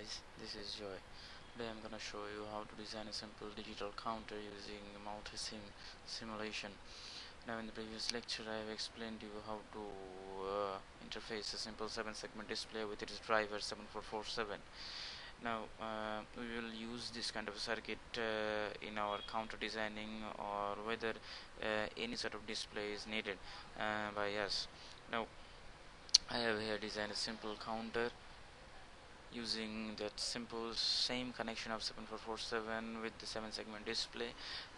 guys, this is Joy. Today I'm gonna show you how to design a simple digital counter using multi-sim simulation. Now in the previous lecture I have explained to you how to interface a simple 7-segment display with its driver 7447. Now we will use this kind of circuit in our counter designing, or whether any sort of display is needed by us. Now I have here designed a simple counter using that simple same connection of 7447 with the 7-segment display,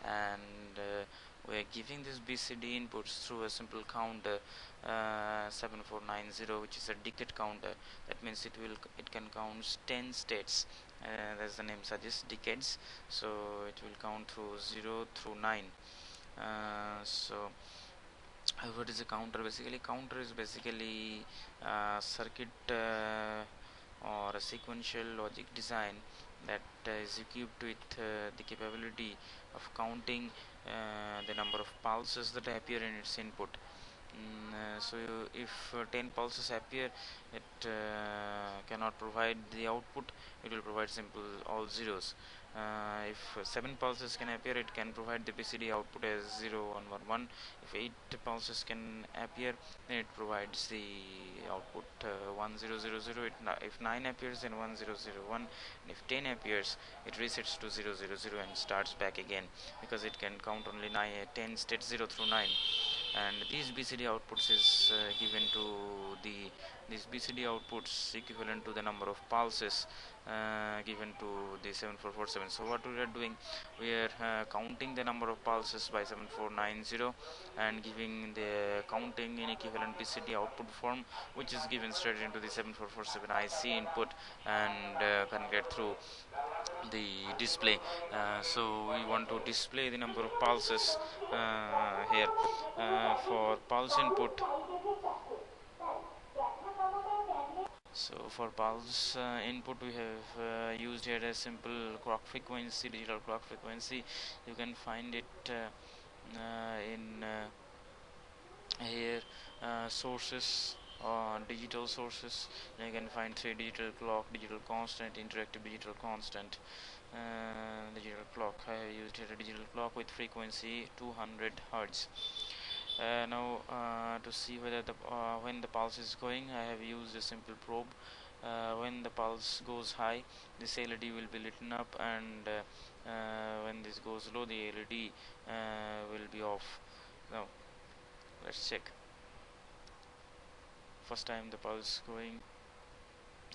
and we are giving this BCD inputs through a simple counter 7490, which is a decade counter. That means it can count 10 states, as the name suggests, decades. So it will count through 0 through 9. What is a counter? Basically, counter is basically a circuit or a sequential logic design that is equipped with the capability of counting the number of pulses that appear in its input. If 10 pulses appear, it cannot provide the output. It will provide simple all zeros. If 7 pulses can appear, it can provide the BCD output as 0 1 1 1. If 8 pulses can appear, then it provides the output 1 0 0 0. If 9 appears, then 1 0 0 1. And if 10 appears, it resets to 0 0 0 and starts back again, because it can count only 10 states 0 through 9. And these BCD outputs is given to these BCD outputs equivalent to the number of pulses given to the 7447. So what we are doing, we are counting the number of pulses by 7490 and giving the counting in equivalent BCD output form, which is given straight into the 7447 IC input and connected through the display. So we want to display the number of pulses here for pulse input. So for pulse input, we have used here a simple clock frequency, digital clock frequency. You can find it in here sources, digital sources. You can find 3 digital clock, digital constant, interactive digital constant, digital clock. I have used here a digital clock with frequency 200 Hertz. Now to see whether when the pulse is going, I have used a simple probe. When the pulse goes high, this LED will be lit up, and when this goes low, the LED will be off. Now let's check. First time the pulse going,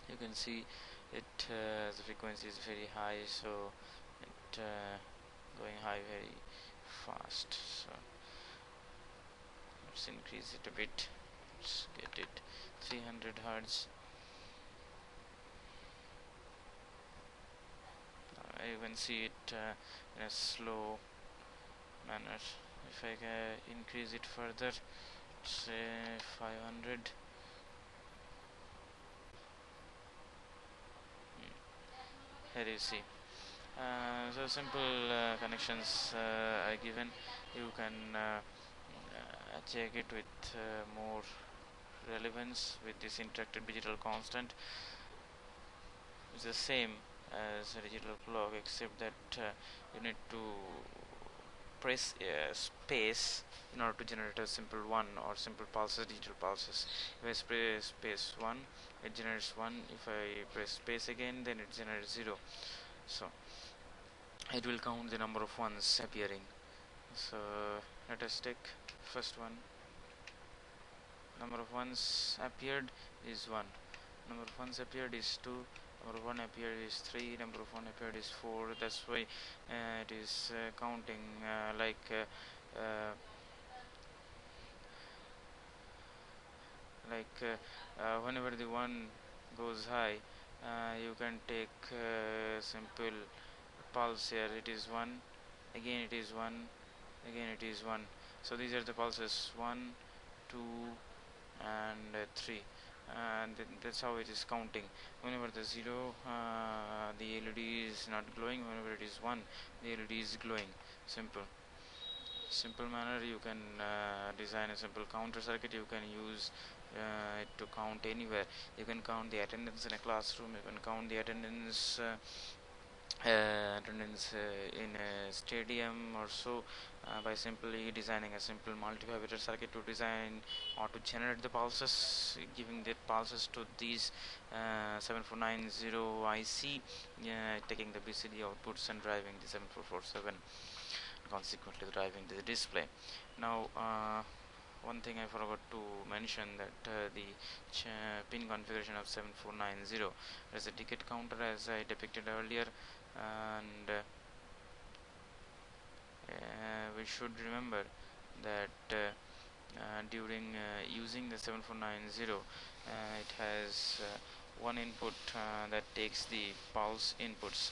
you can see it the frequency is very high, so it going high very fast. So let's increase it a bit. Let's get it 300 Hertz. You can see it in a slow manner. If I increase it further, say 500. Here you see. So simple connections are given. You can check it with more relevance with this interactive digital constant. It's the same as a digital clock, except that you need to press space in order to generate a simple 1 or simple pulses, digital pulses. If I press space 1, it generates 1. If I press space again, then it generates 0. So it will count the number of ones appearing. So let us take first one. Number of ones appeared is 1. Number of ones appeared is 2. Number of 1 appeared is 3. Number of 1 appeared is 4. That's why it is counting whenever the 1 goes high, you can take simple pulse here. It is 1, again it is 1, again it is 1. So these are the pulses 1, 2 and 3, and that's how it is counting. Whenever the 0, the LED is not glowing. Whenever it is 1, the LED is glowing. Simple manner you can design a simple counter circuit. You can use it to count anywhere. You can count the attendance in a classroom, you can count the attendance in a stadium or so, by simply designing a simple multivibrator circuit to design or to generate the pulses, giving the pulses to these 7490 IC, taking the BCD outputs and driving the 7447, consequently driving the display. Now one thing I forgot to mention, that the pin configuration of 7490 is a decade counter as I depicted earlier, and we should remember that during using the 7490, it has one input that takes the pulse inputs,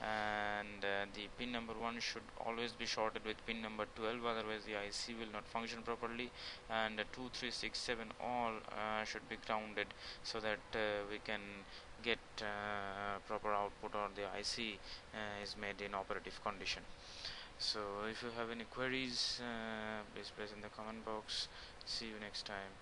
and the pin number 1 should always be shorted with pin number 12, otherwise the IC will not function properly, and 2, 3, 6, 7 all should be grounded, so that we can get proper output, or the IC is made in operative condition. So if you have any queries, please place in the comment box. See you next time.